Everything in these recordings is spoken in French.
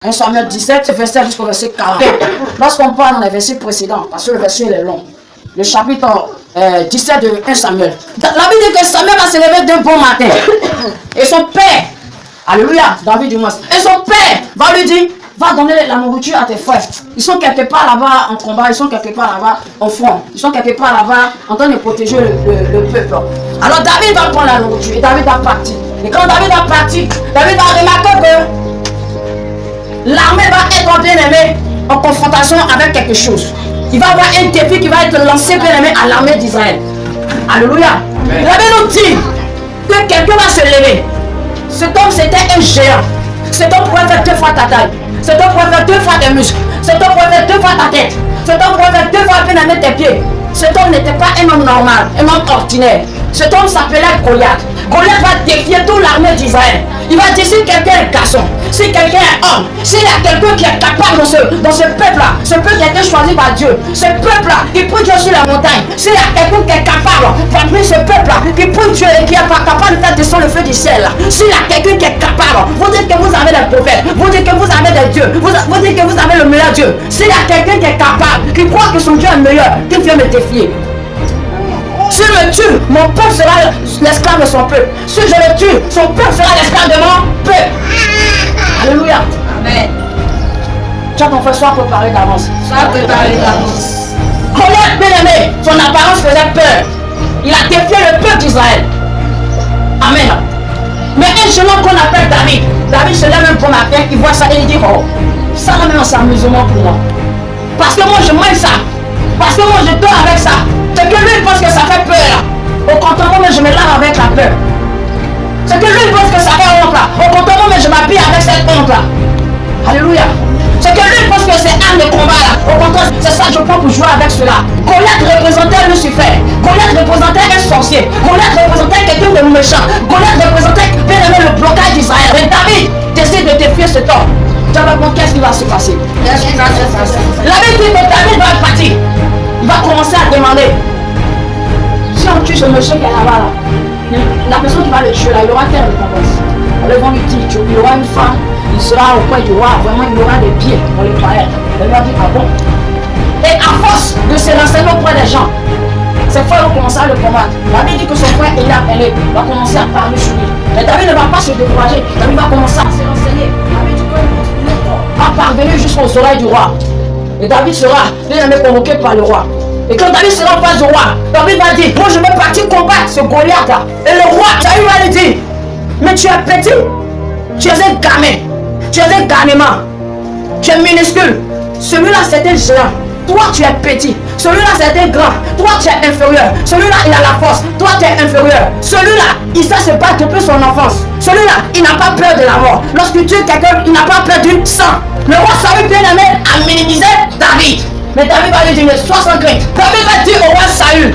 1 Samuel 17, verset jusqu'au verset 40. Lorsqu'on parle dans les versets précédents, parce que le verset est long, le chapitre 17 de 1 Samuel. La Bible dit que Samuel va se lever d'un bon matin. Et son père, alléluia, David du moins, et son père va lui dire, va donner la nourriture à tes frères. Ils sont quelque part là-bas en combat, ils sont quelque part là-bas au front, ils sont quelque part là-bas en train de protéger le peuple. Alors David va prendre la nourriture et David va partir. Et quand David va partir, David va remarquer que l'armée va être bien aimée en confrontation avec quelque chose. Il va y avoir un défi qui va être lancé bien aimé à l'armée d'Israël. Alléluia. La Bible nous dit que quelqu'un va se lever. Cet homme c'était un géant. Cet homme pouvait faire 2 fois ta taille. Cet homme pouvait faire 2 fois tes muscles. Cet homme pouvait faire 2 fois ta tête. Cet homme pouvait faire 2 fois bien aimé tes pieds. Cet homme n'était pas un homme normal, un homme ordinaire. Cet homme s'appelait Goliath. Goliath va défier toute l'armée d'Israël. Il va dire si quelqu'un est garçon, si quelqu'un est homme, s'il y a quelqu'un qui est capable dans ce peuple-là, ce peuple qui a été choisi par Dieu, ce peuple-là qui peut Dieu sur la montagne, s'il y a quelqu'un qui est capable parmi ce peuple-là, qui peut Dieu et qui est capable de faire descendre le feu du ciel, s'il y a quelqu'un qui est capable, vous dites que vous avez des prophètes, vous dites que vous avez des dieux, vous dites que vous avez le meilleur Dieu. S'il y a quelqu'un qui est capable, qui croit que son Dieu est meilleur, qu'il vient me défier. Si je le tue, mon peuple sera l'esclave de son peuple. Si je le tue, son peuple sera l'esclave de mon peuple. Alléluia. Amen. Tu as ton frère, sois préparé d'avance. Sois préparé d'avance. Goliath, bien aimé, son apparence faisait peur. Il a défié le peuple d'Israël. Amen. Mais un jeune homme qu'on appelle David, David se lève un bon matin, il voit ça et il dit, oh, ça là même c'est amusement pour moi. Parce que moi je mange ça. Parce que moi je dors avec ça. C'est que lui il pense que ça fait peur là. Au contraire, mais je me lave avec la peur. C'est que lui il pense que ça fait honte là. Au contraire, mais je m'habille avec cette honte là. Alléluia. C'est que lui il pense que c'est arme de combat là. Au contraire, c'est ça que je prends pour jouer avec cela. Goliath représentait Lucifer. Goliath représentait un sorcier. Goliath représentait quelqu'un de méchant. Goliath représentait bien aimé le blocage d'Israël. Mais David décide de défier cet homme. Tu vas voir qu'est-ce qui va se passer. La Bible dit que David va partir. Il va commencer à demander. Si on tue ce monsieur qui est là-bas, la personne qui va le tuer là, il aura quelle récompense? Le vent lui dit, il aura une femme, il sera au coin du roi, vraiment il aura des pieds pour les croire. Elle va dire, ah bon? Et à force de se renseigner auprès des gens, ses frères vont commencer à le combattre. David dit que son frère Eliab va commencer à parler sur lui. Mais David ne va pas se décourager, David va commencer à se renseigner. David dit que va parvenir jusqu'aux oreilles du roi. Et David sera bien aimé convoqué par le roi. Et quand David sera en face du roi, David va dire, moi je vais partir combattre ce Goliath là. Et le roi, David va lui dire, mais tu es petit, tu es un gamin, tu es un gamin, tu es minuscule. Celui-là c'est un géant, toi tu es petit. Celui-là c'est un grand, toi tu es inférieur. Celui-là il a la force, toi tu es inférieur. Celui-là il sait se battre depuis son enfance. Celui-là il n'a pas peur de la mort. Lorsque tu es quelqu'un, il n'a pas peur du sang. Le roi Saül bien aimé a minimisé David. Mais David va lui dire, sois sans crainte. David va dire au roi Saül,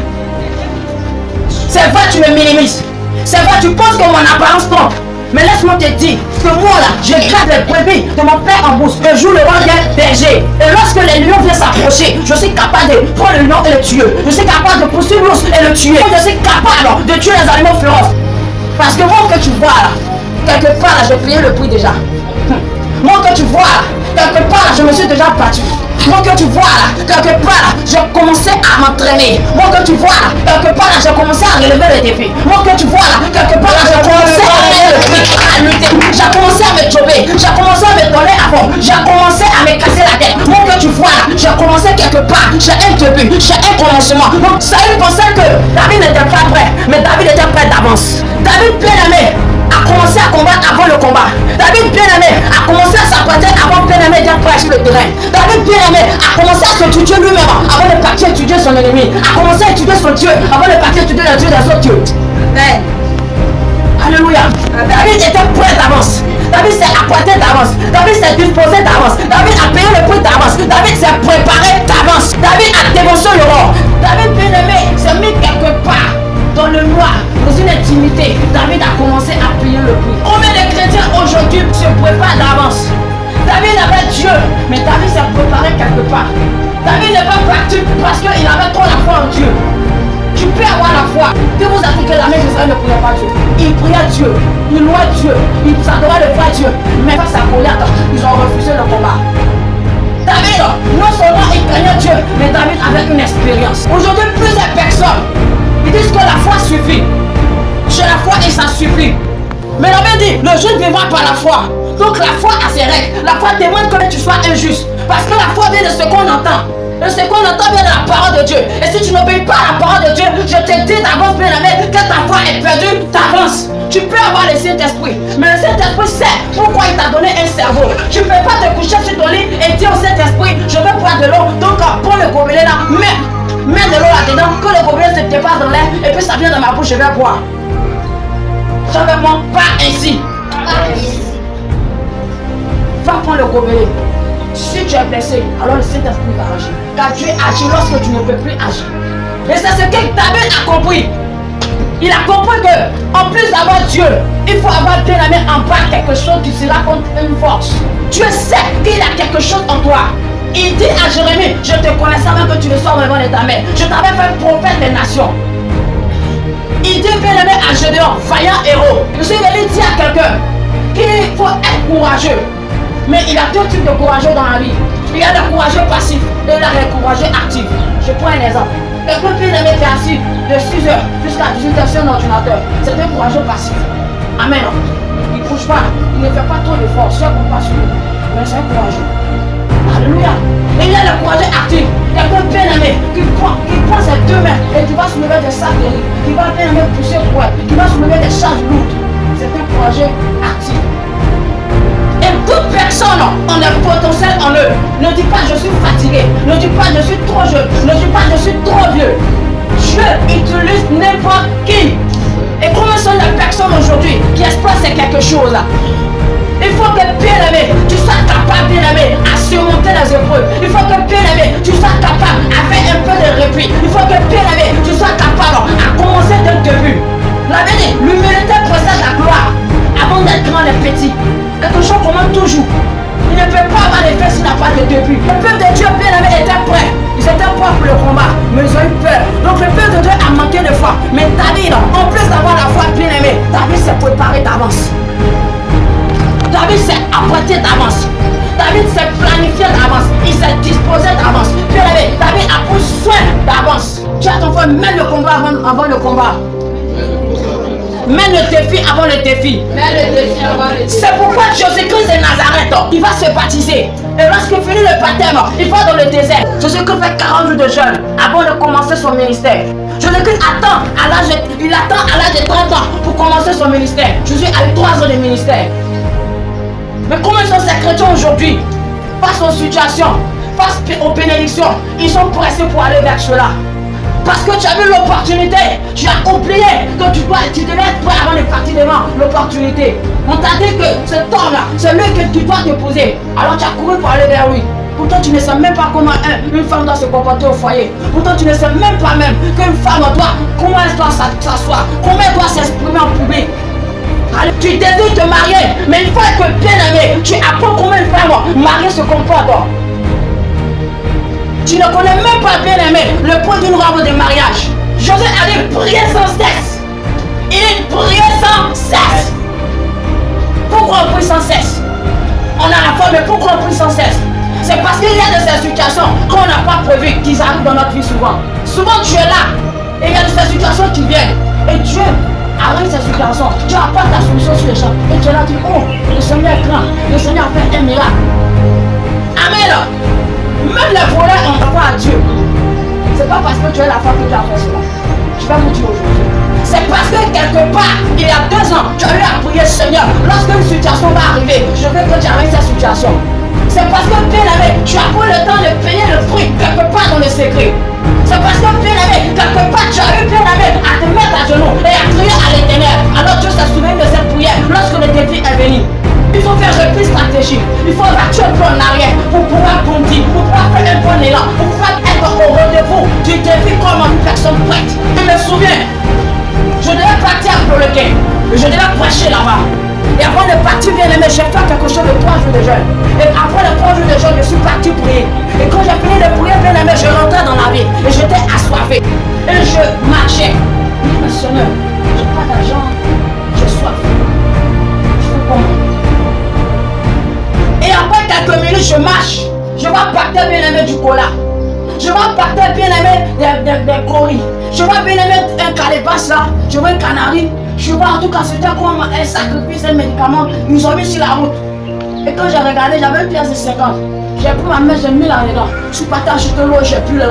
c'est vrai tu me minimises. C'est vrai tu penses que mon apparence trompe. Mais laisse-moi te dire que moi là, je garde les brebis de mon père en bourse. Le jour le roi vient berger. Et lorsque les lions viennent s'approcher, je suis capable de prendre le lion et le tuer. Je suis capable de poursuivre l'ours et le tuer. Je suis capable de tuer les animaux féroces. Parce que moi que tu vois là, quelque part là, j'ai payé le prix déjà. Moi que tu vois là, quelque part là, je me suis déjà battu. Moi que tu vois là, quelque part là, j'ai commencé à m'entraîner. Moi que tu vois là, quelque part là, j'ai commencé à relever les défis. Moi que tu vois là, quelque part là, j'ai commencé à relever le prix, à lutter. J'ai commencé à me choper, j'ai commencé à me donner à fond, j'ai commencé à me casser la tête. Moi que tu vois là, j'ai commencé quelque part, j'ai un début, j'ai un commencement. Donc Saül pensait que David n'était pas prêt, mais David était prêt d'avance. David bien aimé a commencé à combattre avant le combat. David bien aimé a commencé à s'apprêter avant bien aimé d'être prêt sur le terrain. David bien aimé a commencé à s'étudier lui-même avant de partir étudier son ennemi. A commencé à étudier son Dieu avant de partir étudier le Dieu des autres dieux. Amen. Alléluia. David était prêt d'avance. David s'est apprêté d'avance. David s'est disposé d'avance. David a payé le prix d'avance. David s'est préparé d'avance. David a dévancé le roi. David bien aimé s'est mis quelque part dans le noir, dans une intimité. David a commencé à payer le prix. Combien de chrétiens aujourd'hui se préparent d'avance? David avait Dieu, mais David s'est préparé quelque part. David n'est pas parti parce qu'il avait trop la foi en Dieu. Tu peux avoir la foi. Que vous avez que la main d'Israël ne priait pas Dieu. Ils priaient Dieu, ils louaient Dieu, ils adoraient le vrai Dieu. Mais face à Goliath, ils ont refusé le combat. David, non seulement il craignait Dieu, mais David avait une expérience. Aujourd'hui, plusieurs personnes, ils disent que la foi suffit. J'ai la foi et ça suffit. Mais David dit, le juste vivra par la foi. Donc la foi a ses règles. La foi témoigne que tu sois injuste. Parce que la foi vient de ce qu'on entend. Et ce qu'on entend vient de la parole de Dieu. Et si tu n'obéis pas à la parole de Dieu, je te dis d'avance, bien aimé, que ta foi est perdue, t'avances. Tu peux avoir le Saint-Esprit, mais le Saint-Esprit sait pourquoi il t'a donné un cerveau. Tu ne peux pas te coucher sur ton lit et dire au Saint-Esprit, je veux boire de l'eau, donc prends le gobelet là, mets de l'eau là-dedans, que le gobelet se dépasse dans l'air, et puis ça vient dans ma bouche, je vais boire. Simplement, pas ainsi. Va prendre le gobelet. Si tu es blessé, alors le Saint-Esprit va agir. Car Dieu agit lorsque tu ne peux plus agir. Et c'est ce que David a compris. Il a compris que, en plus d'avoir Dieu, il faut avoir bien aimé en bas quelque chose qui sera contre une force. Dieu sait qu'il a quelque chose en toi. Il dit à Jérémie, je te connaissais avant que tu ne sois vraiment de ta mère. Je t'avais fait prophète des nations. Il dit bien aimé à Gédéon, vaillant héros. Je suis venu dire à quelqu'un qu'il faut être courageux. Mais il y a deux types de courageux dans la vie. Il y a le courageux passif et il y a le courageux actif. Je prends un exemple. Quelqu'un qui est assis de 6h jusqu'à 18h sur un ordinateur. C'est un courageux passif. Amen. Il ne bouge pas. Il ne fait pas trop d'efforts. C'est un compassion. Mais c'est un courageux. Alléluia. Et il y a le courageux actif. Quelqu'un bien aimé qui prend ses deux mains et qui va soulever des sacs de riz. Qui va bien aimé pousser pour elle. Qui va soulever des charges lourdes. C'est un courageux actif. Et toute personne en a potentiel en eux. Ne dis pas je suis fatigué. Ne dis pas je suis trop jeune. Ne dis pas je suis trop vieux. Dieu utilise n'importe qui. Et comment sont les personnes aujourd'hui qui espèrent c'est quelque chose là? Il faut que bien aimé, tu sois capable bien aimé à surmonter les épreuves. Il faut que bien aimé, tu sois capable avec un peu de répit. Il faut que bien aimé, tu sois capable à commencer dès le début. La vérité, l'humilité possède la gloire avant d'être grand et petit. Quelque chose commence toujours. Il ne peut pas avoir l'effet s'il n'a pas de début. Le peuple de Dieu bien aimé était prêt. Ils étaient prêts pour le combat, mais ils ont eu peur. Donc le peuple de Dieu a manqué de foi. Mais David, en plus d'avoir la foi bien aimée, David s'est préparé d'avance. David s'est apprêté d'avance. David s'est planifié d'avance. Il s'est disposé d'avance. Bien aimé, David a pris soin d'avance. Tu as ton frère, mène le combat avant le combat. Mène le défi avant le défi. C'est pourquoi Jésus-Christ de Nazareth, il va se baptiser. Et lorsqu'il finit le baptême, il va dans le désert. Jésus-Christ fait 40 jours de jeûne avant de commencer son ministère. Jésus-Christ attend à l'âge de 30 ans pour commencer son ministère. Jésus a eu 3 ans de ministère. Mais comment sont ces chrétiens aujourd'hui? Face aux situations, face aux bénédictions, ils sont pressés pour aller vers cela. Parce que tu as vu l'opportunité, tu as oublié que tu devais être prêt avant de partir devant l'opportunité. On t'a dit que cet homme-là, c'est lui que tu dois te poser. Alors tu as couru pour aller vers lui. Pourtant tu ne sais même pas comment une femme doit se comporter au foyer. Pourtant tu ne sais même pas qu'une femme comment elle doit s'asseoir, comment elle doit s'exprimer en public. Alors, tu désires te marier, mais il faut que bien aimé, tu apprends comment une femme mariée se comporte. Tu ne connais même pas bien aimé le point d'une robe de mariage. Jésus a dit prier sans cesse. Il dit prier sans cesse. Pourquoi on prie sans cesse? On a la foi, mais pourquoi on prie sans cesse? C'est parce qu'il y a de ces situations qu'on n'a pas prévu qu'ils arrivent dans notre vie souvent. Souvent tu es là et il y a de ces situations qui viennent. Et Dieu arrête ces situations. Tu apportes ta solution sur les champs. Et tu es là, tu dis oh, le Seigneur est grand. Le Seigneur a fait un miracle. Amen. Même les voleurs ont foi à Dieu. C'est pas parce que tu es la foi que tu as fait cela. Je vais vous dire aujourd'hui. C'est parce que quelque part, il y a 2 ans, tu as eu à prier Seigneur. Lorsqu'une situation va arriver, je veux que tu arrêtes cette situation. C'est parce que bien aimé, tu as pris le temps de payer le prix quelque part dans le secret. C'est parce que bien aimé, quelque part tu as eu bien aimé à te mettre à genoux et à crier à l'Éternel. Alors Dieu s'est souvenu de cette prière lorsque le défi est venu. Il faut faire le plus stratégique. Il faut battre un peu en arrière pour pouvoir bondir, pour pouvoir faire un bon élan, pour pouvoir être au rendez-vous du défi comme une personne prête. Je me souviens, je devais partir à Poloquin. Je devais prêcher là-bas. Et avant de partir, bien aimé, j'ai fait quelque chose de 3 jours de jeûne. Et après les 3 jours de jeûne, je suis parti prier. Et quand j'ai fini de prier, bien aimé, je rentrais dans la ville. Et j'étais assoiffé. Et je marchais marchait. Il dit, mais Seigneur, je n'ai pas d'argent, j'ai soif. Je fais comment? Et après quelques minutes, je marche. Je vois Pacteur bien-aimé du cola. Je vois Pacteur bien-aimé des coris. Je vois bien-aimé un calebasse là. Je vois un canari. Je vois en tout cas c'était comme un sacrifice, un médicament. Ils nous ont mis sur la route. Et quand j'ai regardé, j'avais une pièce de 50. J'ai pris ma main, j'ai mis là-dedans. Je suis parti acheter l'eau, j'ai plus l'eau.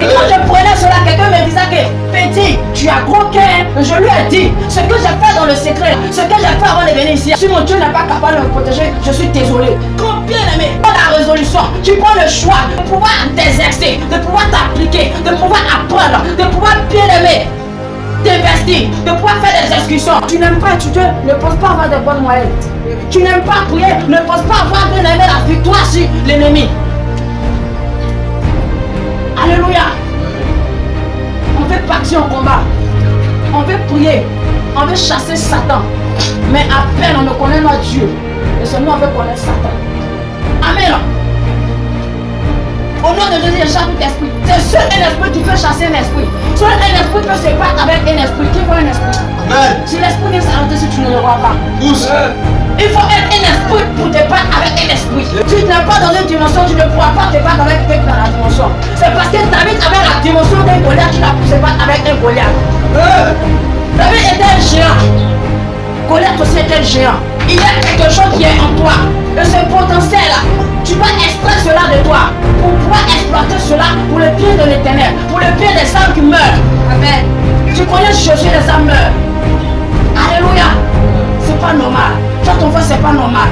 Et quand je prenais cela, quelqu'un me disait que petit, tu as gros cœur. Je lui ai dit, ce que j'ai fait dans le secret, ce que j'ai fait avant de venir ici, si mon Dieu n'est pas capable de me protéger, je suis désolé. Quand bien aimé, prends la résolution, tu prends le choix de pouvoir t'exercer, de pouvoir t'appliquer, de pouvoir apprendre, de pouvoir bien aimer. T'investir, de pouvoir faire des excursions. Tu n'aimes pas étudier, ne pense pas avoir des bonnes moyennes. Tu n'aimes pas prier, ne pense pas avoir bien aimé la victoire sur l'ennemi. Alléluia. On veut partir en combat. On veut prier. On veut chasser Satan. Mais à peine on ne connaît notre Dieu. Et seulement on veut connaître Satan. Amen. Au nom de Jésus, je chasse tout esprit. C'est seul un esprit qui peut chasser un esprit. Seul un esprit peut se battre avec un esprit. Qui voit un esprit? Amen. Si l'esprit vient s'arrêter, si tu ne le vois pas. Il faut être un esprit pour te battre avec un esprit. Si tu n'es pas dans une dimension, tu ne pourras pas te battre avec quelqu'un dans la dimension. C'est parce que David avait la dimension d'un Goliath qu'il a pu se battre avec un Goliath. David était un géant. Goliath aussi était un géant. Il y a quelque chose qui est en toi. Et ce potentiel-là, tu vas extraire cela de toi pour pouvoir exploiter cela pour le bien de l'éternel, pour le bien des âmes qui meurent. Amen. Tu connais Jésus, les âmes meurent. Alléluia. C'est pas normal. Toi, ton frère, c'est pas normal.